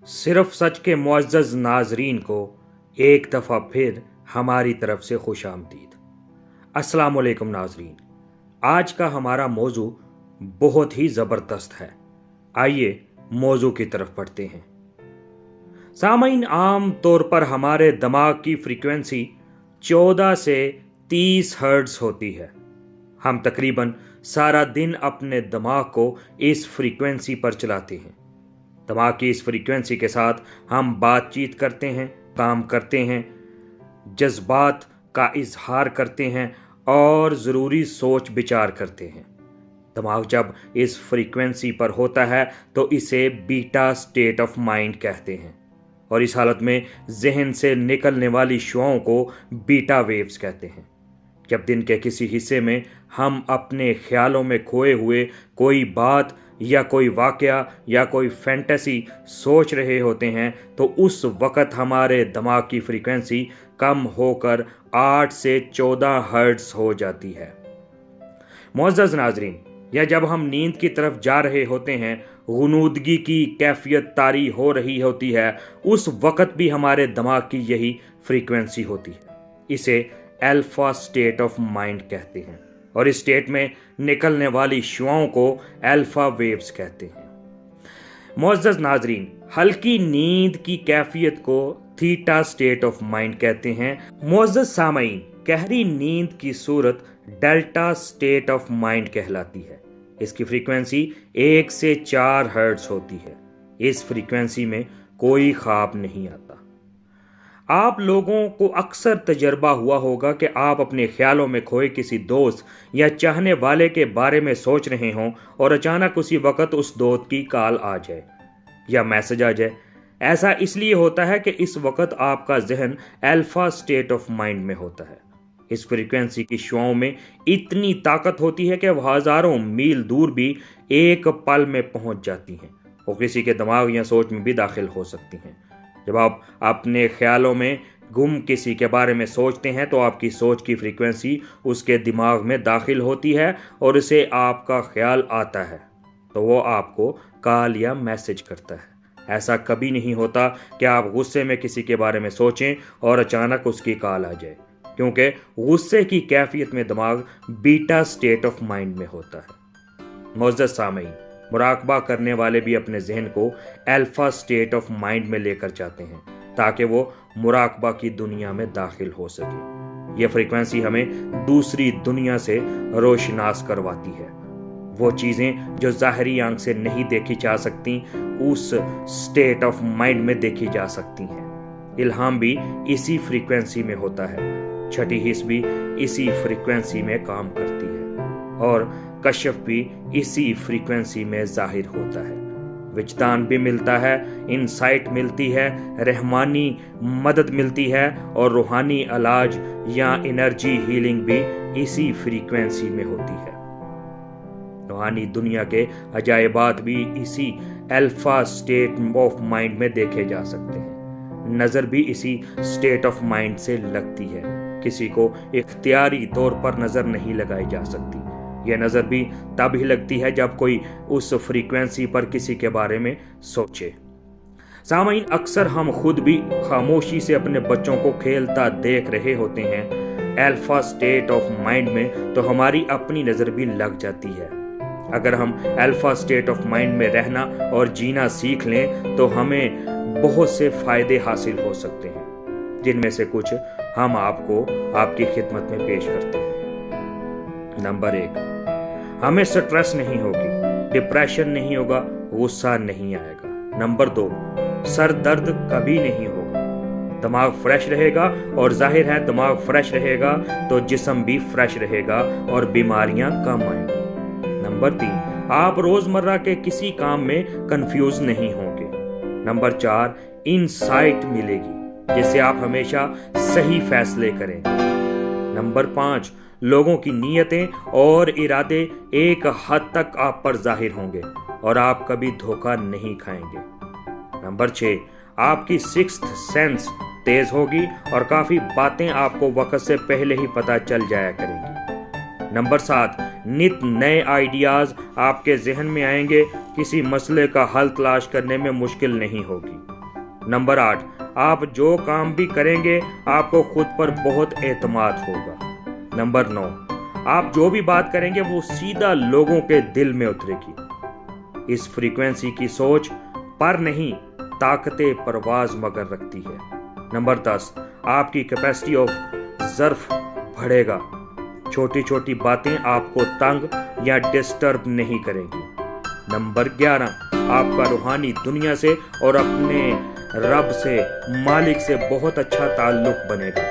सिर्फ सच के मुअज़्ज़ज़ नाज़रीन को एक दफ़ा फिर हमारी तरफ से खुशामदीद। अस्सलाम वालेकुम नाज़रीन, आज का हमारा मौजू बहुत ही ज़बरदस्त है। आइए मौजू की तरफ बढ़ते हैं। सामईन, आम तौर पर हमारे दिमाग की फ्रीक्वेंसी 14 से 30 हर्ट्ज़ होती है। हम तकरीबन सारा दिन अपने दिमाग को इस फ्रीक्वेंसी पर चलाते हैं। दिमाग की इस फ्रीक्वेंसी के साथ हम बातचीत करते हैं, काम करते हैं, जज्बात का इजहार करते हैं और ज़रूरी सोच विचार करते हैं। दिमाग जब इस फ्रीक्वेंसी पर होता है तो इसे बीटा स्टेट ऑफ माइंड कहते हैं और इस हालत में जहन से निकलने वाली शुआओं को बीटा वेव्स कहते हैं। जब दिन के किसी हिस्से में हम अपने ख्यालों में खोए हुए कोई बात या कोई वाक़या या कोई फैंटेसी सोच रहे होते हैं तो उस वक़्त हमारे दिमाग की फ्रीक्वेंसी कम होकर 8 से 14 हर्ट्ज़ हो जाती है। मुअज़्ज़ज़ नाज़रीन, या जब हम नींद की तरफ जा रहे होते हैं, गुनूदगी की कैफियत तारी हो रही होती है, उस वक़्त भी हमारे दिमाग की यही फ्रीक्वेंसी होती है। इसे अल्फ़ा स्टेट ऑफ माइंड कहते हैं और इस स्टेट में निकलने वाली शुआओं को अल्फ़ा वेव्स कहते हैं। मुअज़्ज़ज़ नाज़रीन, हल्की नींद की कैफियत को थीटा स्टेट ऑफ माइंड कहते हैं। मुअज़्ज़ज़ सामईन, गहरी नींद की सूरत डेल्टा स्टेट ऑफ माइंड कहलाती है। इसकी फ्रीक्वेंसी 1 से 4 हर्ट्ज़ होती है। इस फ्रीक्वेंसी में कोई ख्वाब नहीं आता। आप लोगों को अक्सर तजर्बा हुआ होगा कि आप अपने ख्यालों में खोए किसी दोस्त या चाहने वाले के बारे में सोच रहे हों और अचानक उसी वक्त उस दोस्त की कॉल आ जाए या मैसेज आ जाए। ऐसा इसलिए होता है कि इस वक्त आपका जहन अल्फा स्टेट ऑफ माइंड में होता है। इस फ्रीक्वेंसी की शुआओं में इतनी ताकत होती है कि वह हज़ारों मील दूर भी एक पल में पहुंच जाती हैं और किसी के दिमाग या सोच में भी दाखिल हो सकती हैं। जब आप अपने ख्यालों में गुम किसी के बारे में सोचते हैं तो आपकी सोच की फ्रीक्वेंसी उसके दिमाग में दाखिल होती है और उसे आपका ख्याल आता है तो वो आपको कॉल या मैसेज करता है। ऐसा कभी नहीं होता कि आप गुस्से में किसी के बारे में सोचें और अचानक उसकी कॉल आ जाए, क्योंकि गुस्से की कैफियत में दिमाग बीटा स्टेट ऑफ माइंड में होता है। मुअज़्ज़ज़ सामईन, मुराकबा करने वाले भी अपने जहन को अल्फा स्टेट ऑफ माइंड में लेकर जाते हैं ताकि वो मुराकबा की दुनिया में दाखिल हो सके। ये फ्रीक्वेंसी हमें दूसरी दुनिया से रोशनास करवाती है। वो चीज़ें जो ज़ाहरी आंख से नहीं देखी जा सकती उस स्टेट ऑफ माइंड में देखी जा सकती हैं। इल्हाम भी इसी फ्रीक्वेंसी में होता है, छठी हिस्स भी इसी फ्रीक्वेंसी में काम करती है और कश्फ भी इसी फ्रीक्वेंसी में जाहिर होता है। विजदान भी मिलता है, इनसाइट मिलती है, रहमानी मदद मिलती है और रूहानी इलाज या एनर्जी हीलिंग भी इसी फ्रीक्वेंसी में होती है। रूहानी दुनिया के अजायबात भी इसी अल्फा स्टेट ऑफ माइंड में देखे जा सकते हैं। नज़र भी इसी स्टेट ऑफ माइंड से लगती है। किसी को इख्तियारी तौर पर नज़र नहीं लगाई जा सकती। यह नज़र भी तब ही लगती है जब कोई उस फ्रीक्वेंसी पर किसी के बारे में सोचे। सामईन, अक्सर हम खुद भी खामोशी से अपने बच्चों को खेलता देख रहे होते हैं अल्फा स्टेट ऑफ माइंड में, तो हमारी अपनी नज़र भी लग जाती है। अगर हम अल्फा स्टेट ऑफ माइंड में रहना और जीना सीख लें तो हमें बहुत से फ़ायदे हासिल हो सकते हैं, जिनमें से कुछ हम आपको आपकी खिदमत में पेश करते हैं। नंबर 1, हमें स्ट्रेस नहीं होगी, डिप्रेशन नहीं होगा, गुस्सा नहीं आएगा। नंबर 2, सर दर्द कभी नहीं होगा, दिमाग फ्रेश रहेगा और जाहिर है दिमाग फ्रेश रहेगा तो जिस्म भी फ्रेश रहेगा और बीमारियां कम आएंगी। नंबर 3, आप रोजमर्रा के किसी काम में कंफ्यूज नहीं होंगे। नंबर 4, इनसाइट मिलेगी जिससे आप हमेशा सही फैसले करेंगे। नंबर 5, लोगों की नीयतें और इरादे एक हद तक आप पर जाहिर होंगे और आप कभी धोखा नहीं खाएंगे। नंबर 6, आपकी सिक्स्थ सेंस तेज होगी और काफी बातें आपको वक्त से पहले ही पता चल जाया करेंगी। नंबर 7, नित नए आइडियाज आपके जहन में आएंगे, किसी मसले का हल तलाश करने में मुश्किल नहीं होगी। نمبر 8، آپ جو کام بھی کریں گے آپ کو خود پر بہت اعتماد ہوگا۔ نمبر 9، آپ جو بھی بات کریں گے وہ سیدھا لوگوں کے دل میں اترے گی۔ اس فریکوینسی کی سوچ پر نہیں طاقت پرواز مگر رکھتی ہے۔ نمبر 10، آپ کی کیپیسٹی آف ظرف بڑھے گا۔ چھوٹی چھوٹی باتیں آپ کو تنگ یا ڈسٹرب نہیں کریں گی۔ نمبر 11، آپ کا روحانی دنیا سے اور اپنے رب سے، مالک سے بہت اچھا تعلق بنے گا۔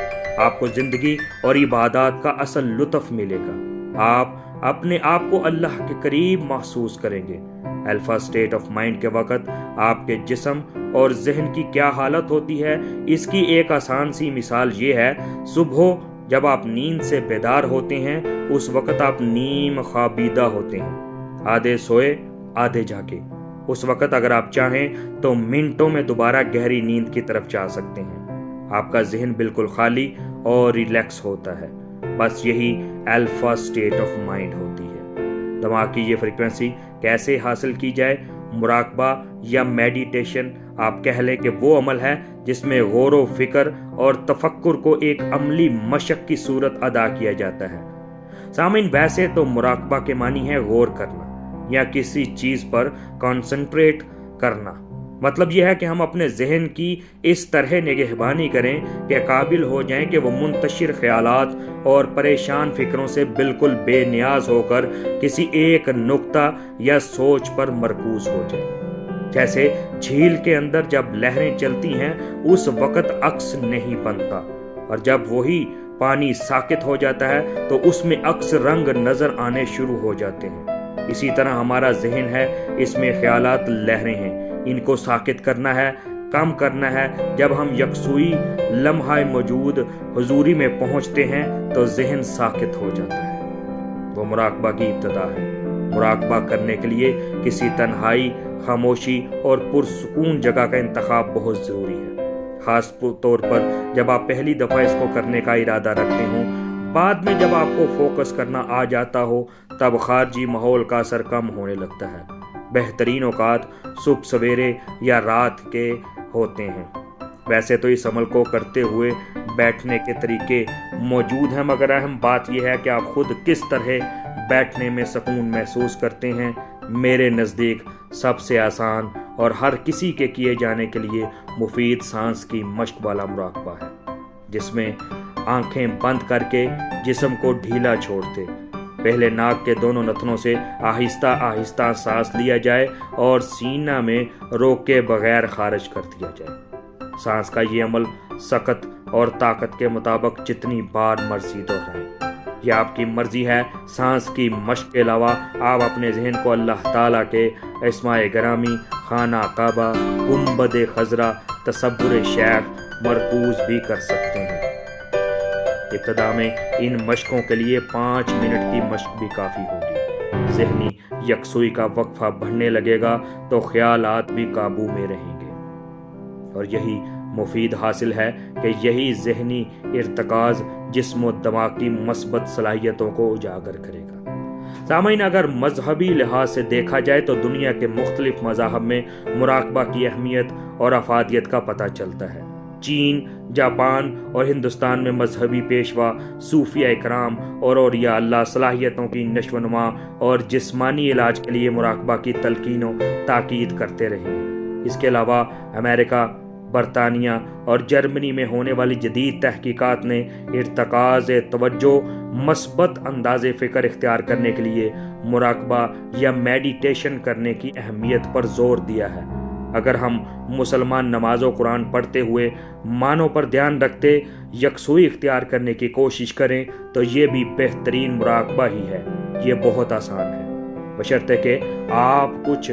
آپ کو زندگی اور عبادات کا اصل لطف ملے گا۔ آپ اپنے آپ کو اللہ کے قریب محسوس کریں گے۔ الفا سٹیٹ آف مائنڈ کے وقت آپ کے جسم اور ذہن کی کیا حالت ہوتی ہے، اس کی ایک آسان سی مثال یہ ہے، صبح جب آپ نیند سے بیدار ہوتے ہیں اس وقت آپ نیم خوابیدہ ہوتے ہیں، آدھے سوئے آدھے جاگے۔ اس وقت اگر آپ چاہیں تو منٹوں میں دوبارہ گہری نیند کی طرف جا سکتے ہیں۔ آپ کا ذہن بالکل خالی اور ریلیکس ہوتا ہے۔ بس یہی الفا سٹیٹ آف مائنڈ ہوتی ہے۔ دماغ کی یہ فریکوینسی کیسے حاصل کی جائے؟ مراقبہ یا میڈیٹیشن آپ کہہ لیں کہ وہ عمل ہے جس میں غور و فکر اور تفکر کو ایک عملی مشق کی صورت ادا کیا جاتا ہے۔ سامعین، ویسے تو مراقبہ کے معنی ہے غور کرنا یا کسی چیز پر کنسنٹریٹ کرنا۔ مطلب یہ ہے کہ ہم اپنے ذہن کی اس طرح نگہبانی کریں کہ قابل ہو جائیں کہ وہ منتشر خیالات اور پریشان فکروں سے بالکل بے نیاز ہو کر کسی ایک نقطہ یا سوچ پر مرکوز ہو جائیں۔ جیسے جھیل کے اندر جب لہریں چلتی ہیں اس وقت عکس نہیں بنتا، اور جب وہی پانی ساکت ہو جاتا ہے تو اس میں عکس رنگ نظر آنے شروع ہو جاتے ہیں۔ اسی طرح ہمارا ذہن ہے، اس میں خیالات لہریں ہیں، ان کو ساکت کرنا ہے، کم کرنا ہے۔ جب ہم یکسوئی لمحہ موجود حضوری میں پہنچتے ہیں تو ذہن ساکت ہو جاتا ہے۔ وہ مراقبہ کی ابتدا ہے۔ مراقبہ کرنے کے لیے کسی تنہائی، خاموشی اور پرسکون جگہ کا انتخاب بہت ضروری ہے، خاص طور پر جب آپ پہلی دفعہ اس کو کرنے کا ارادہ رکھتے ہوں۔ بعد میں جب آپ کو فوکس کرنا آ جاتا ہو تب خارجی ماحول کا اثر کم ہونے لگتا ہے۔ بہترین اوقات صبح سویرے یا رات کے ہوتے ہیں۔ ویسے تو اس عمل کو کرتے ہوئے بیٹھنے کے طریقے موجود ہیں، مگر اہم بات یہ ہے کہ آپ خود کس طرح بیٹھنے میں سکون محسوس کرتے ہیں۔ میرے نزدیک سب سے آسان اور ہر کسی کے کیے جانے کے لیے مفید سانس کی مشق والا مراقبہ ہے، جس میں آنکھیں بند کر کے جسم کو ڈھیلا چھوڑتے پہلے ناک کے دونوں نتنوں سے آہستہ آہستہ سانس لیا جائے اور سینہ میں روک کے بغیر خارج کر دیا جائے۔ سانس کا یہ عمل سخت اور طاقت کے مطابق جتنی بار مرضی دہرائیں۔ یہ آپ کی مرضی ہے۔ سانس کی مشق کے علاوہ آپ اپنے ذہن کو اللہ تعالیٰ کے اسماء گرامی، خانہ کعبہ، گنبد خضرا، تصور شیخ مرکوز بھی کر سکتے ہیں۔ ابتدا میں ان مشقوں کے لیے 5 منٹ کی مشق بھی کافی ہوگی۔ ذہنی یکسوئی کا وقفہ بڑھنے لگے گا تو خیالات بھی قابو میں رہیں گے، اور یہی مفید حاصل ہے کہ یہی ذہنی ارتکاز جسم و دماغ کی مثبت صلاحیتوں کو اجاگر کرے گا۔ سامعین، اگر مذہبی لحاظ سے دیکھا جائے تو دنیا کے مختلف مذاہب میں مراقبہ کی اہمیت اور افادیت کا پتہ چلتا ہے۔ چین، جاپان اور ہندوستان میں مذہبی پیشوا، صوفیہ اکرام اور اولیاء اللہ صلاحیتوں کی نشو و نما اور جسمانی علاج کے لیے مراقبہ کی تلقین و تاکید کرتے رہے ہیں۔ اس کے علاوہ امریکہ، برطانیہ اور جرمنی میں ہونے والی جدید تحقیقات نے ارتکاز توجہ، مثبت انداز فکر اختیار کرنے کے لیے مراقبہ یا میڈیٹیشن کرنے کی اہمیت پر زور دیا ہے۔ اگر ہم مسلمان نماز و قرآن پڑھتے ہوئے معنوں پر دھیان رکھتے یکسوئی اختیار کرنے کی کوشش کریں تو یہ بھی بہترین مراقبہ ہی ہے۔ یہ بہت آسان ہے، بشرطے کہ آپ کچھ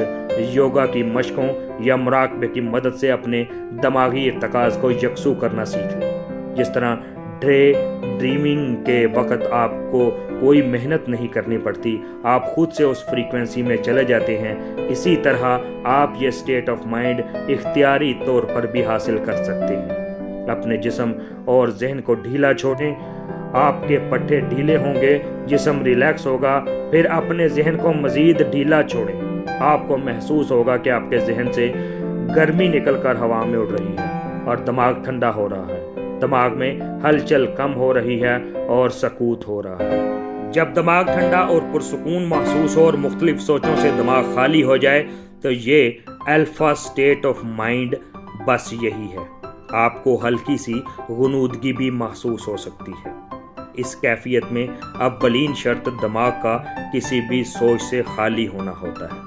یوگا کی مشقوں یا مراقبے کی مدد سے اپنے دماغی ارتکاز کو یکسو کرنا سیکھ لیں۔ جس طرح ڈریمنگ کے وقت آپ کو کوئی محنت نہیں کرنی پڑتی، آپ خود سے اس فریکوینسی میں چلے جاتے ہیں، اسی طرح آپ یہ سٹیٹ آف مائنڈ اختیاری طور پر بھی حاصل کر سکتے ہیں۔ اپنے جسم اور ذہن کو ڈھیلا چھوڑیں، آپ کے پٹھے ڈھیلے ہوں گے، جسم ریلیکس ہوگا، پھر اپنے ذہن کو مزید ڈھیلا چھوڑیں۔ آپ کو محسوس ہوگا کہ آپ کے ذہن سے गर्मी निकलकर हवा में उड़ रही है और दिमाग ठंडा हो रहा है। दिमाग में हलचल कम हो रही है और सकूत हो रहा है। जब दिमाग ठंडा और पुरसुकून महसूस हो और मुख्तलिफ सोचों से दिमाग खाली हो जाए तो ये अल्फा स्टेट ऑफ माइंड बस यही है। आपको हल्की सी गुनूदगी भी महसूस हो सकती है। इस कैफियत में अव्वलीन शर्त दिमाग का किसी भी सोच से खाली होना होता है।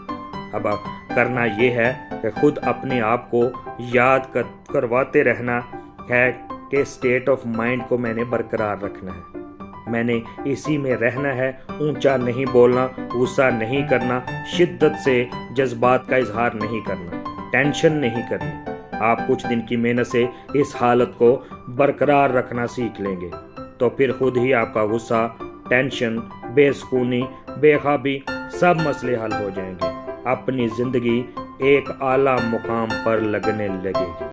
अब करना ये है कि खुद अपने आप को याद करवाते रहना है कि स्टेट ऑफ माइंड को मैंने बरकरार रखना है, मैंने इसी में रहना है। ऊंचा नहीं बोलना, गुस्सा नहीं करना, शिद्दत से जज्बात का इजहार नहीं करना, टेंशन नहीं करनी। आप कुछ दिन की मेहनत से इस हालत को बरकरार रखना सीख लेंगे तो फिर खुद ही आपका गुस्सा, टेंशन, बेसुकूनी, बेख्वाबी सब मसले हल हो जाएंगे। अपनी जिंदगी एक आला मुकाम पर लगने लगेगी।